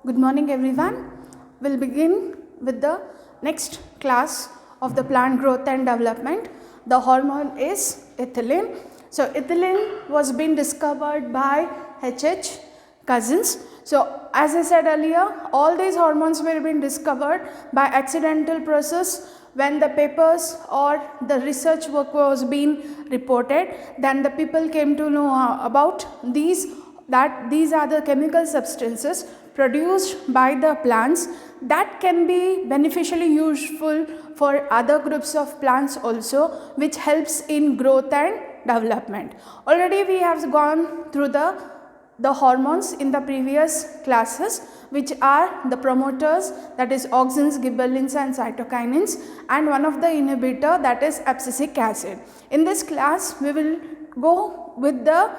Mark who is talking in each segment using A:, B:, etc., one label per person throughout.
A: Good morning everyone. We'll begin with the next class of the plant growth and development. The hormone is ethylene. So ethylene was being discovered by H.H. Cousins. So as I said earlier, all these hormones were being discovered by accidental process when the papers or the research work was being reported. Then the people came to know about these are the chemical substances produced by the plants that can be beneficially useful for other groups of plants also, which helps in growth and development. Already we have gone through the hormones in the previous classes, which are the promoters, that is auxins, gibberellins and cytokinins, and one of the inhibitor, that is abscisic acid. In this class we will go with the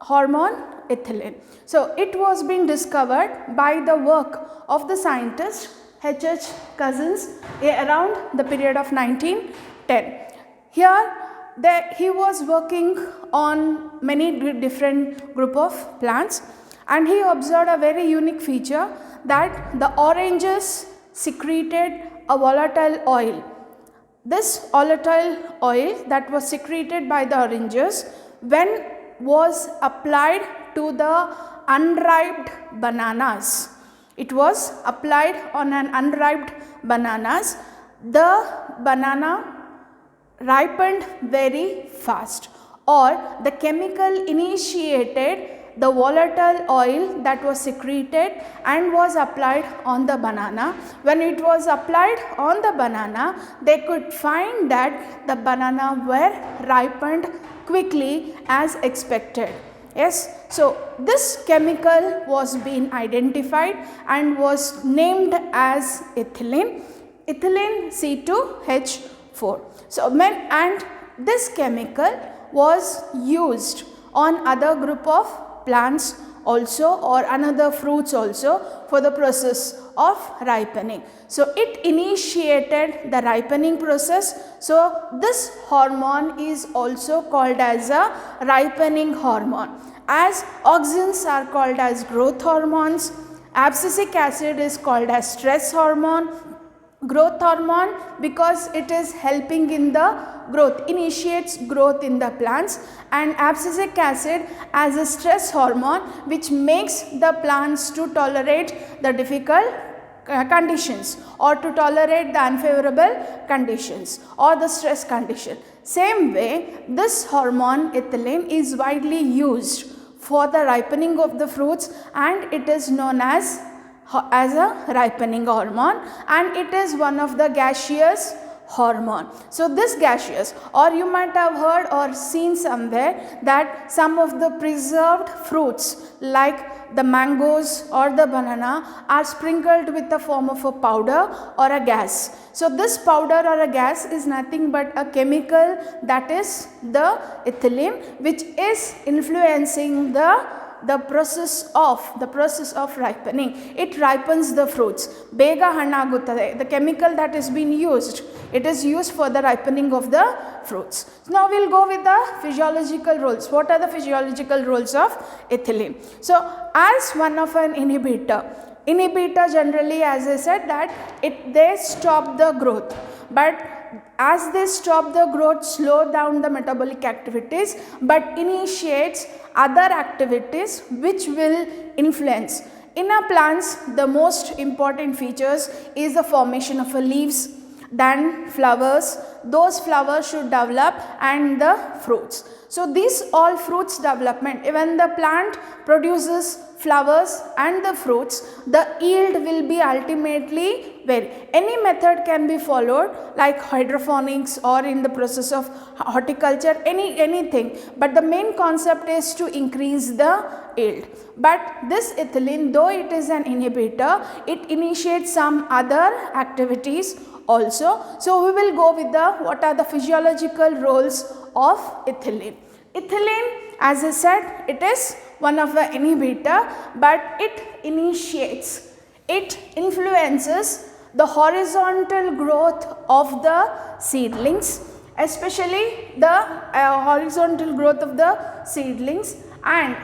A: hormone ethylene. So it was being discovered by the work of the scientist H.H. Cousins around the period of 1910. Here he was working on many different group of plants, and he observed a very unique feature that the oranges secreted a volatile oil. This volatile oil that was secreted by the oranges, when was applied to the unripe bananas. It was applied on an unripe bananas. The banana ripened very fast, or the chemical initiated the volatile oil that was secreted and was applied on the banana. When it was applied on the banana, they could find that the banana were ripened quickly as expected. Yes, so this chemical was being identified and was named as ethylene, ethylene C2H4. So and this chemical was used on other group of plants also, or another fruits also, for the process of ripening. So it initiated the ripening process. So this hormone is also called as a ripening hormone, as auxins are called as growth hormones, abscisic acid is called as stress hormone, growth hormone because it is helping in the growth, initiates growth in the plants, and abscisic acid as a stress hormone which makes the plants to tolerate the difficult conditions, or to tolerate the unfavorable conditions or the stress condition. Same way, this hormone ethylene is widely used for the ripening of the fruits, and it is known as a ripening hormone, and it is one of the gaseous hormone. So this gaseous, or you might have heard or seen somewhere that some of the preserved fruits like the mangoes or the banana are sprinkled with the form of a powder or a gas. So this powder or a gas is nothing but a chemical, that is the ethylene, which is influencing the process of ripening. It ripens the fruits. Bega hannaguttade. The chemical that is being used, it is used for the ripening of the fruits. Now we will go with the physiological roles. What are the physiological roles of ethylene? So as one of an inhibitor generally, as I said, that they stop the growth, but as they stop the growth, slow down the metabolic activities, but initiates other activities which will influence. In a plants, the most important features is the formation of leaves, then flowers. Those flowers should develop, and the fruits. So these all fruits development, when the plant produces flowers and the fruits, the yield will be ultimately vary. Any method can be followed, like hydroponics or in the process of horticulture, anything, but the main concept is to increase the yield. But this ethylene, though it is an inhibitor, it initiates some other activities also. So we will go with what are the physiological roles of ethylene. Ethylene, as I said, it is one of the inhibitor, but it initiates, it influences the horizontal growth of the seedlings, especially the horizontal growth of the seedlings, and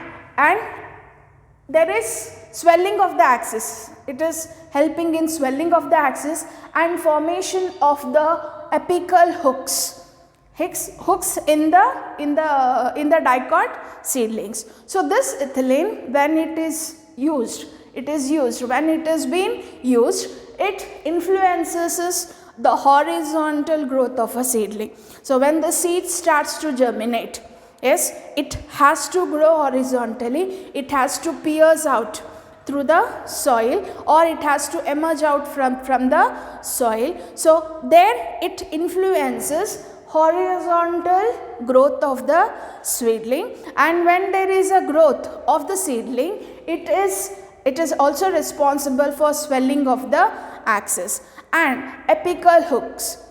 A: there is swelling of the axis. It is helping in swelling of the axis and formation of the apical hooks. Hooks in the dicot seedlings. So this ethylene, when it is used, when it is being used, it influences the horizontal growth of a seedling. So when the seed starts to germinate, yes, it has to grow horizontally, it has to pierce out through the soil, or it has to emerge out from the soil. So there it influences horizontal growth of the seedling, and when there is a growth of the seedling, it is also responsible for swelling of the axis. And apical hooks,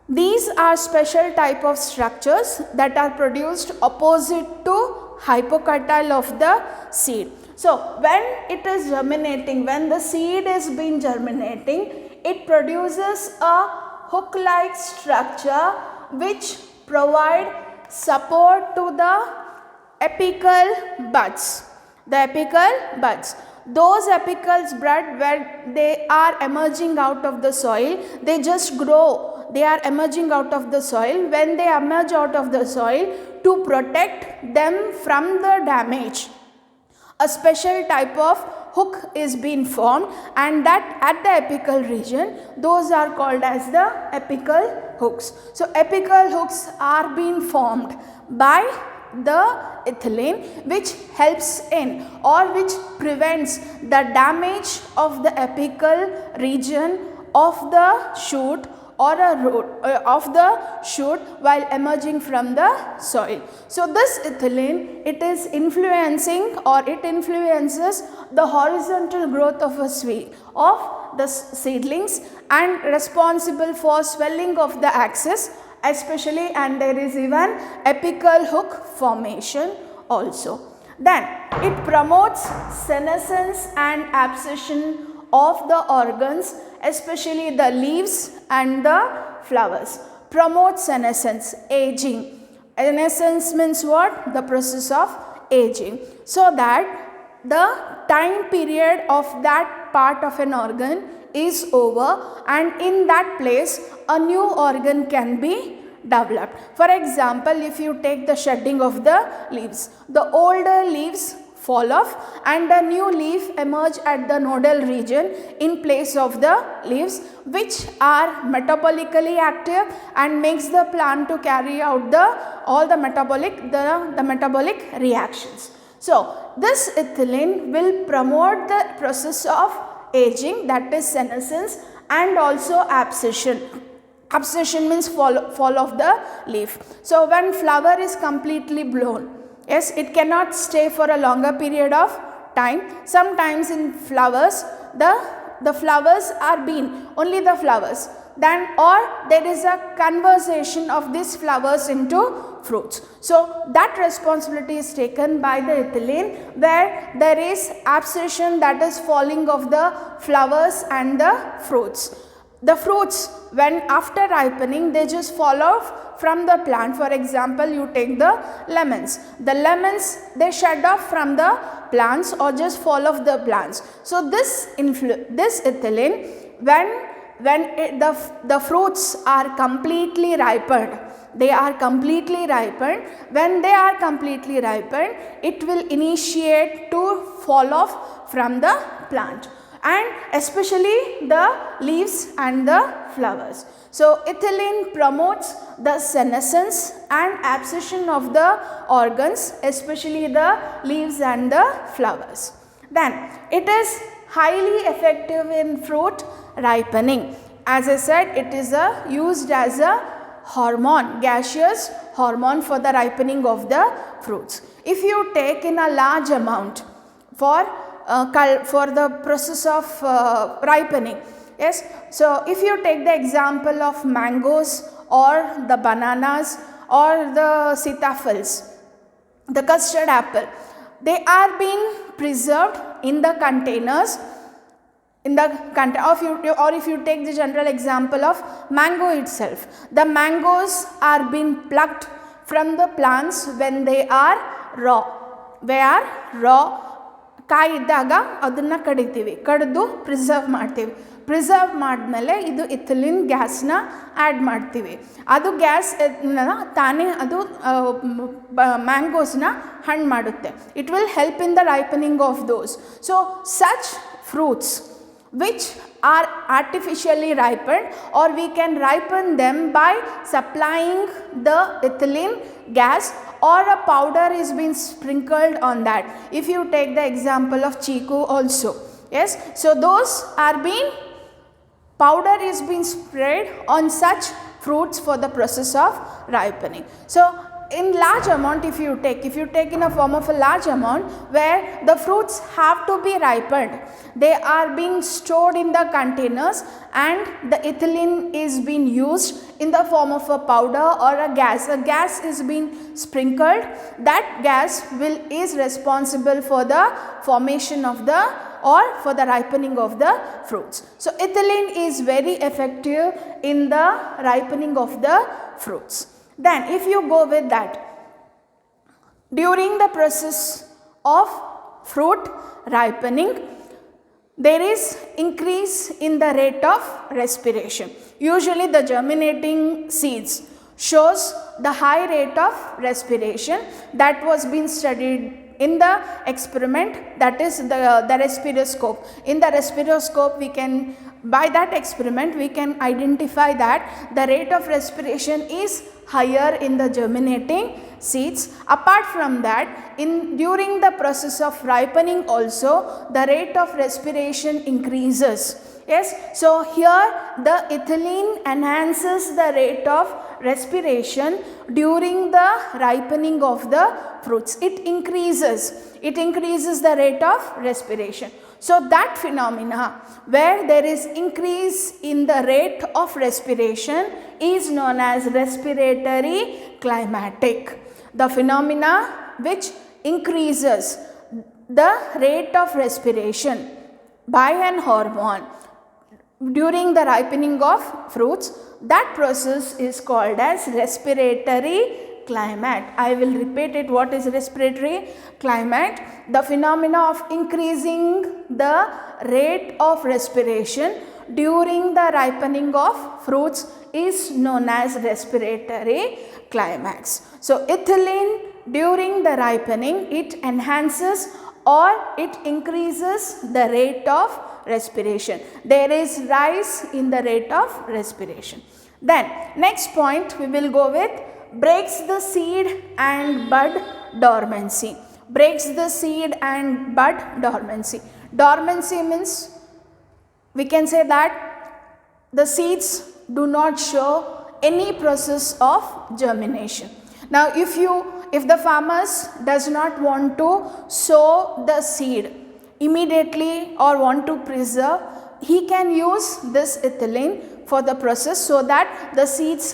A: these are special type of structures that are produced opposite to hypocotyl of the seed. So when it is germinating, when the seed is being germinating, it produces a hook like structure which provide support to the apical buds. The apical buds, those apical buds, where they are emerging out of the soil, they just grow, they are emerging out of the soil. When they emerge out of the soil, to protect them from the damage, a special type of hook is being formed, and that at the apical region, those are called as the apical hooks. So apical hooks are being formed by the ethylene, which helps in or which prevents the damage of the apical region of the shoot or a root of the shoot while emerging from the soil. So this ethylene, it is influencing, or it influences the horizontal growth of a seedlings, and responsible for swelling of the axis especially, and there is even apical hook formation also. Then it promotes senescence and abscission of the organs, especially the leaves and the flowers. Promotes senescence, aging. Senescence means what? The process of aging. So that the time period of that part of an organ is over, and in that place a new organ can be developed. For example, if you take the shedding of the leaves, the older leaves fall off and a new leaf emerge at the nodal region in place of the leaves, which are metabolically active and makes the plant to carry out all the metabolic reactions. So this ethylene will promote the process of aging, that is senescence, and also abscission. Abscission means fall of the leaf. So when flower is completely blown, yes, it cannot stay for a longer period of time. Sometimes in flowers, the flowers are being only the flowers, then or there is a conversion of these flowers into fruits. So that responsibility is taken by the ethylene, where there is abscission, that is falling of the flowers and the fruits. The fruits, when after ripening, they just fall off from the plant. For example, you take the lemons. The lemons, they shed off from the plants or just fall off the plants. So this ethylene, when the fruits are completely ripened, they are completely ripened. When they are completely ripened, it will initiate to fall off from the plant, and especially the leaves and the flowers. So ethylene promotes the senescence and abscission of the organs, especially the leaves and the flowers. Then it is highly effective in fruit ripening. As I said, it is used as a hormone, gaseous hormone for the ripening of the fruits. If you take in a large amount for the process of ripening, yes, so if you take the example of mangoes or the bananas or the sitafals, the custard apple, they are being preserved in the containers, or if you take the general example of mango itself, the mangoes are being plucked from the plants when they are raw. They are raw, ಕಾಯಿ ಇದ್ದಾಗ ಅದನ್ನು ಕಡಿತೀವಿ, ಕಡಿದು preserve ಮಾಡ್ತೀವಿ. Preserve ಮಾಡಿದ್ಮೇಲೆ ಇದು ethylene ಗ್ಯಾಸ್ನ add ಮಾಡ್ತೀವಿ. ಅದು gas ತಾನೇ ಅದು ಮ್ಯಾಂಗೋಸ್ನ ಹಣ್ಣು ಮಾಡುತ್ತೆ. It will help in the ripening of those. So such fruits which are artificially ripened, or we can ripen them by supplying the ethylene gas, or a powder is being sprinkled on that. If you take the example of chiku also, yes, so those are being, powder is being sprayed on such fruits for the process of ripening. So in large amount, if you take in a form of a large amount where the fruits have to be ripened, they are being stored in the containers and the ethylene is being used in the form of a powder or a gas is being sprinkled. That gas is responsible for the formation of the, or for the ripening of the fruits. So ethylene is very effective in the ripening of the fruits. Then if you go with that, during the process of fruit ripening, there is increase in the rate of respiration. Usually the germinating seeds shows the high rate of respiration. That was being studied in the experiment, that is the respiroscope. In the respiroscope we can, by that experiment we can identify that the rate of respiration is higher in the germinating seeds. Apart from that, during the process of ripening also the rate of respiration increases. Yes, so here the ethylene enhances the rate of respiration during the ripening of the fruits. It increases the rate of respiration. So that phenomena where there is increase in the rate of respiration is known as respiratory climatic. The phenomena which increases the rate of respiration by an hormone during the ripening of fruits, that process is called as respiratory climate. I will repeat it. What is respiratory climate? The phenomena of increasing the rate of respiration during the ripening of fruits is known as respiratory climax. So ethylene during the ripening, it enhances or it increases the rate of respiration. There is rise in the rate of respiration. Then next point we will go with breaks the seed and bud dormancy. Breaks the seed and bud dormancy. Dormancy means we can say that the seeds do not show any process of germination. Now if the farmers does not want to sow the seed immediately or want to preserve, he can use this ethylene for the process so that the seeds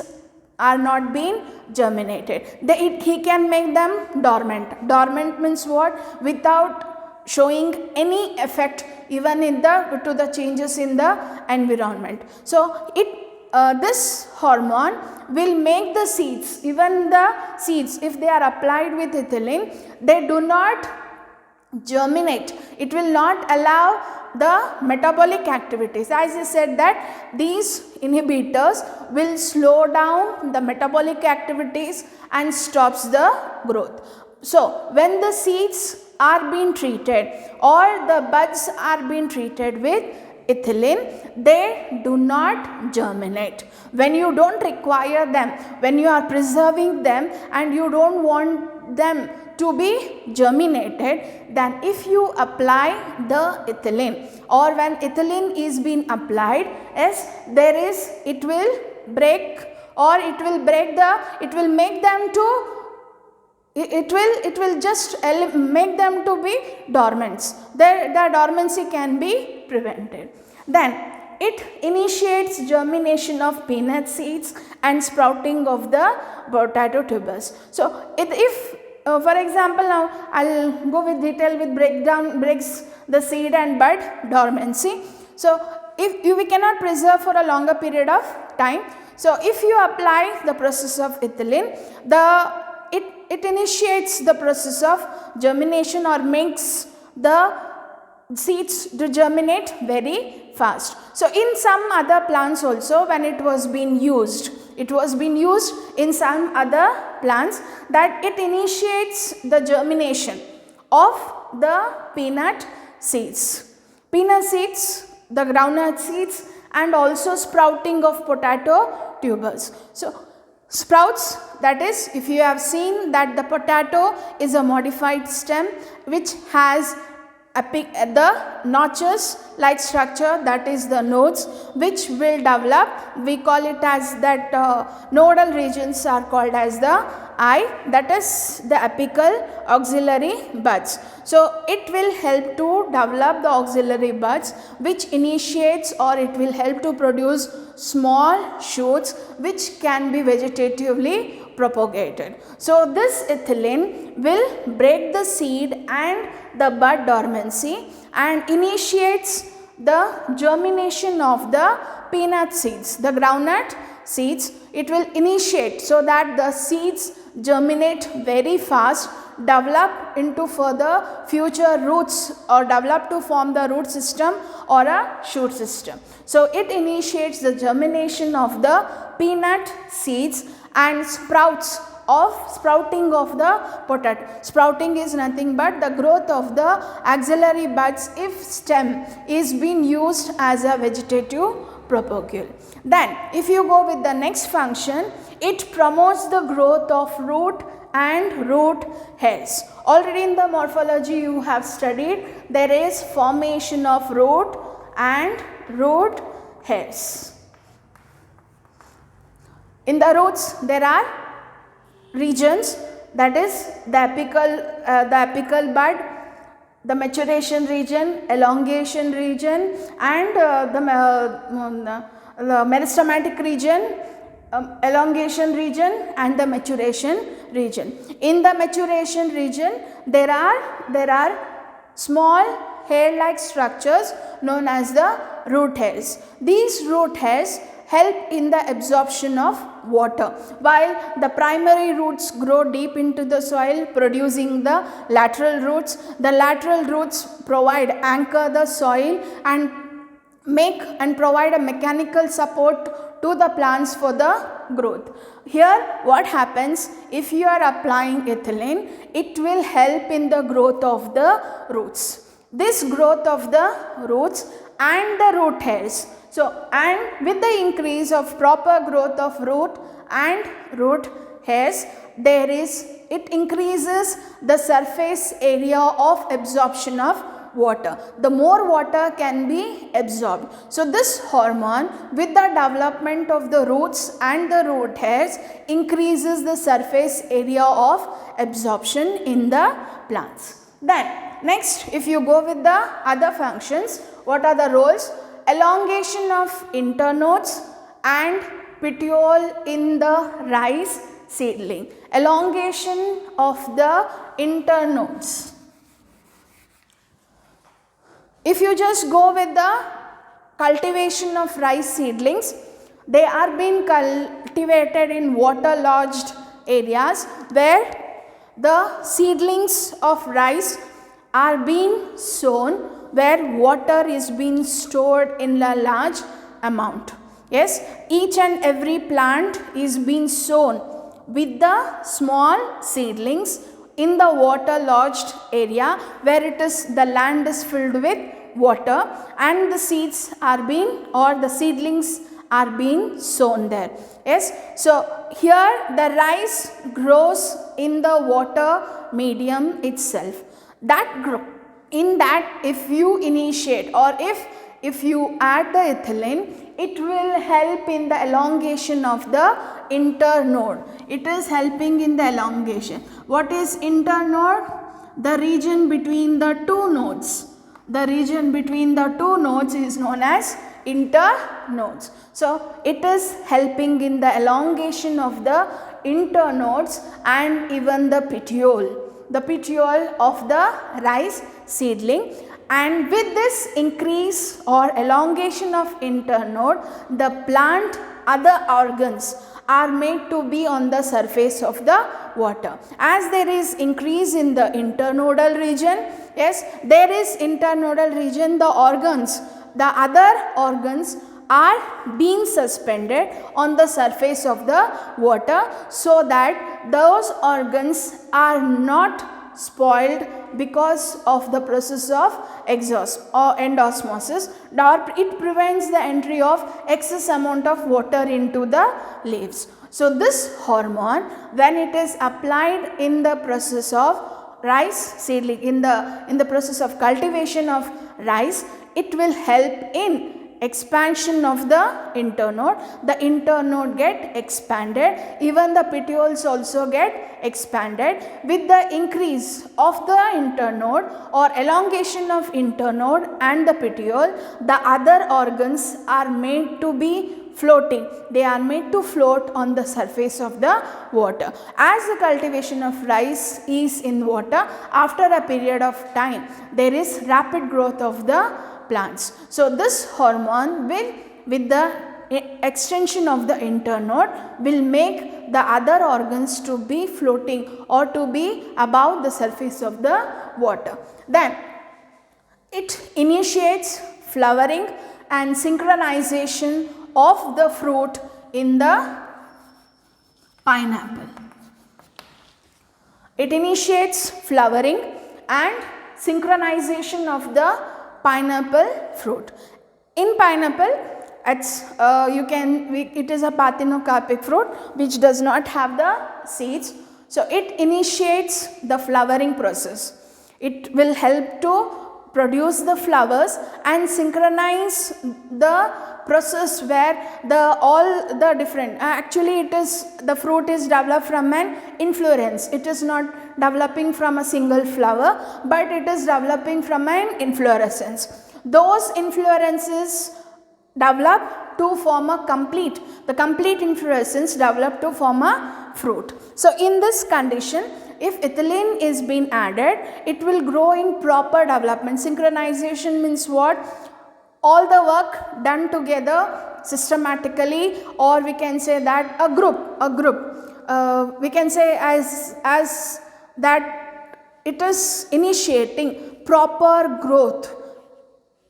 A: are not being germinated. He can make them dormant. Dormant means what? Without showing any effect even in to the changes in the environment. So this hormone will make the seeds, even the seeds, if they are applied with ethylene, they do not germinate. It will not allow the metabolic activities. As I said that these inhibitors will slow down the metabolic activities and stops the growth. So when the seeds are being treated or the buds are being treated with ethylene, they do not germinate. When you don't require them, when you are preserving them and you don't want them to be germinated, then if you apply the ethylene or when ethylene is being applied, yes, it will break or it will make them to, it will just make them to be dormant. The dormancy can be prevented. Then it initiates germination of peanut seeds and sprouting of the potato tubers. So if for example, now I'll go with detail with breaks the seed and bud dormancy. So if we cannot preserve for a longer period of time, so if you apply the process of ethylene, it initiates the process of germination or makes the seeds to germinate very fast. So in some other plants also, when it was being used in some other plants, that it initiates the germination of the peanut seeds, the groundnut seeds, and also sprouting of potato tubers. So sprouts, that is, if you have seen that the potato is a modified stem which has the notches like structure, that is the nodes, which will develop. We call it as that nodal regions are called as the eye, that is the apical auxiliary buds. So it will help to develop the auxiliary buds, which initiates, or it will help to produce small shoots which can be vegetatively propagated. So this ethylene will break the seed and the bud dormancy and initiates the germination of the peanut seeds, the groundnut seeds. It will initiate so that the seeds germinate very fast, develop into further future roots, or develop to form the root system or a shoot system. So it initiates the germination of the peanut seeds and sprouting of the potato. Sprouting is nothing but the growth of the axillary buds if stem is being used as a vegetative propagule. Then if you go with the next function, it promotes the growth of root and root hairs. Already in the morphology you have studied, there is formation of root and root hairs. In the roots there are regions, that is the apical bud, the maturation region, elongation region, and the meristematic region, elongation region, and the maturation region. In the maturation region there are small hair-like structures known as the root hairs. These root hairs help in the absorption of water, while the primary roots grow deep into the soil producing the lateral roots. The lateral roots anchor the soil and provide a mechanical support to the plants for the growth. Here what happens, if you are applying ethylene, it will help in the growth of the roots. This growth of the roots and the root hairs. So, and with the increase of proper growth of root and root hairs, it increases the surface area of absorption of water. The more water can be absorbed. So this hormone, with the development of the roots and the root hairs, increases the surface area of absorption in the plants. Then next, if you go with the other functions, what are the roles? Elongation of internodes and petiole in the rice seedling. Elongation of the internodes. If you just go with the cultivation of rice seedlings, they are being cultivated in water-lodged areas where the seedlings of rice are being sown, where water is being stored in a large amount. Yes, each and every plant is being sown with the small seedlings in the water lodged area where the land is filled with water, and the seeds are being, or the seedlings are being sown there. Yes, so here the rice grows in the water medium itself. In that, if you initiate, or if you add the ethylene, it will help in the elongation of the internode. It is helping in the elongation. What is internode? The region between the two nodes. The region between the two nodes is known as internodes. So it is helping in the elongation of the internodes and even the petiole of the rice seedling. And with this increase or elongation of internode, the plant other organs are made to be on the surface of the water. As there is increase in the internodal region, yes, there is internodal region, the organs, the other organs are being suspended on the surface of the water, so that those organs are not spoiled because of the process of exhaust or endosmosis, or it prevents the entry of excess amount of water into the leaves. So this hormone, when it is applied in the process of rice seedling, in the process of cultivation of rice, it will help in expansion of the internode. The internode get expanded, even the petioles also get expanded. With the increase of the internode or elongation of internode and the petiole, the other organs are made to be floating. They are made to float on the surface of the water. As the cultivation of rice is in water, after a period of time, there is rapid growth of the plants. So this hormone will, with the extension of the internode, will make the other organs to be floating or to be above the surface of the water. Then it initiates flowering and synchronization of the fruit in the pineapple. It initiates flowering and synchronization of the pineapple fruit. In pineapple, it is a parthenocarpic fruit which does not have the seeds. So it initiates the flowering process. It will help to produce the flowers and synchronize the process where the fruit is developed from an inflorescence. It is not developing from a single flower, but it is developing from an inflorescence. Those inflorescences develop to form the complete inflorescence develop to form a fruit. So in this condition, if ethylene is being added, it will grow in proper development. Synchronization means what? All the work done together systematically, or we can say that a group. We can say as that it is initiating proper growth,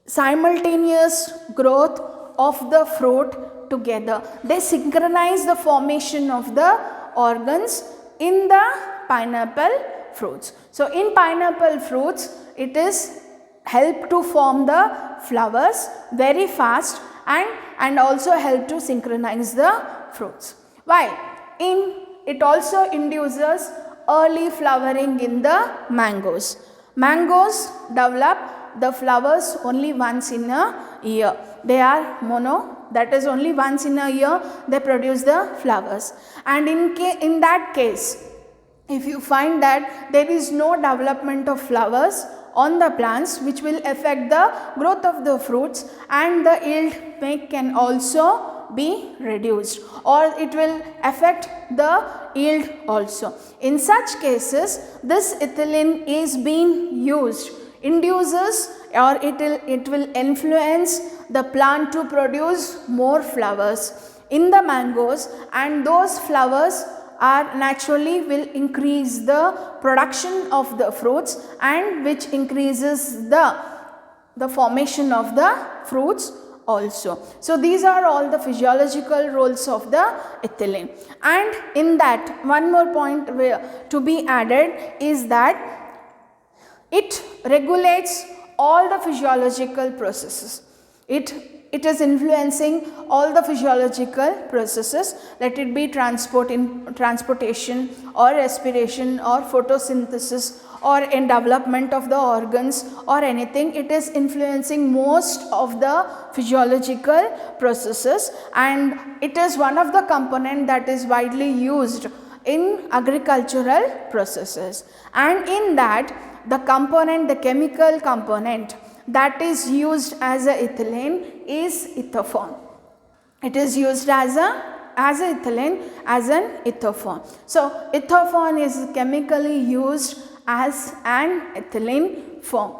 A: simultaneous growth of the fruit together. They synchronize the formation of the organs in the pineapple fruits. So in pineapple fruits, it is help to form the flowers very fast and also help to synchronize the fruits. While it also induces early flowering in the mangoes. Mangoes develop the flowers only once in a year. They are mono, that is only once in a year they produce the flowers. And in that case, if you find that there is no development of flowers on the plants, which will affect the growth of the fruits, and the yield can also be reduced, or it will affect the yield also. In such cases, this ethylene is being used, induces, or it will influence the plant to produce more flowers in the mangoes, and those flowers are naturally will increase the production of the fruits, and which increases the formation of the fruits also. So these are all the physiological roles of the ethylene. And in that, one more point to be added is that it regulates all the physiological processes. It is influencing all the physiological processes, let it be transportation or respiration or photosynthesis or in development of the organs or anything. It is influencing most of the physiological processes, and it is one of the component that is widely used in agricultural processes. And in that, the chemical component that is used as a ethylene is ethophone. It is used as ethylene as an ethophone. So ethophone is chemically used as an ethylene form,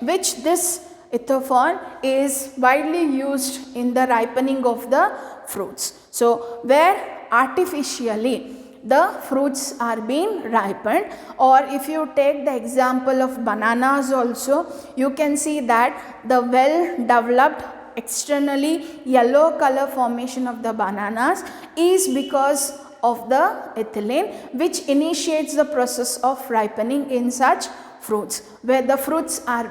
A: which this ethophone is widely used in the ripening of the fruits. So where artificially the fruits are being ripened, or if you take the example of bananas also, you can see that the well developed externally yellow color formation of the bananas is because of the ethylene, which initiates the process of ripening in such fruits, where the fruits are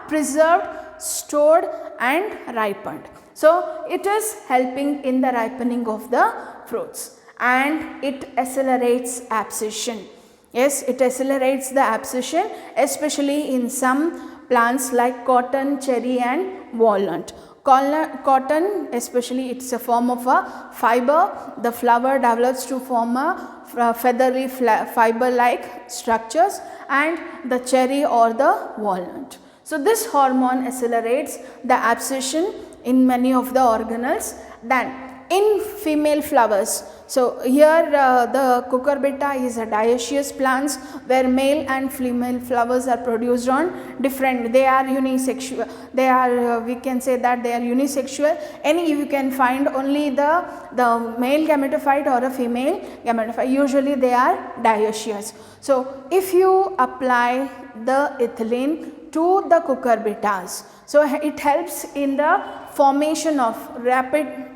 A: preserved, stored and ripened. So it is helping in the ripening of the fruits, and it accelerates abscission. Yes, it accelerates the abscission, especially in some plants like cotton, cherry and walnut. Cotton, especially, it's a form of a fiber. The flower develops to form a feathery fiber like structures, and the cherry or the walnut. So this hormone accelerates the abscission in many of the organelles. Then in female flowers, so here the cucurbita is a dioecious plants where male and female flowers are produced on different, they are unisexual, they are we can say that they are unisexual. Any you can find only the male gametophyte or a female gametophyte, usually they are dioecious. So if you apply the ethylene to the cucurbitas, so it helps in the formation of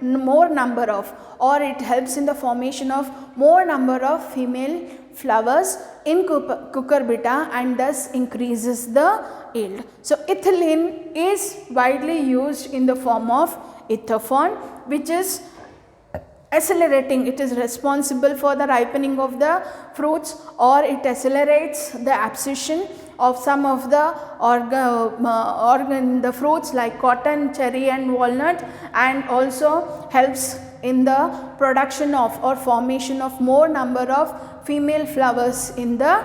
A: more number of, or it helps in the formation of more number of female flowers in cucurbita, and thus increases the yield. So ethylene is widely used in the form of ethophon, which is accelerating, it is responsible for the ripening of the fruits, or it accelerates the abscission of some of the the fruits like cotton, cherry and walnut, and also helps in the production of or formation of more number of female flowers in the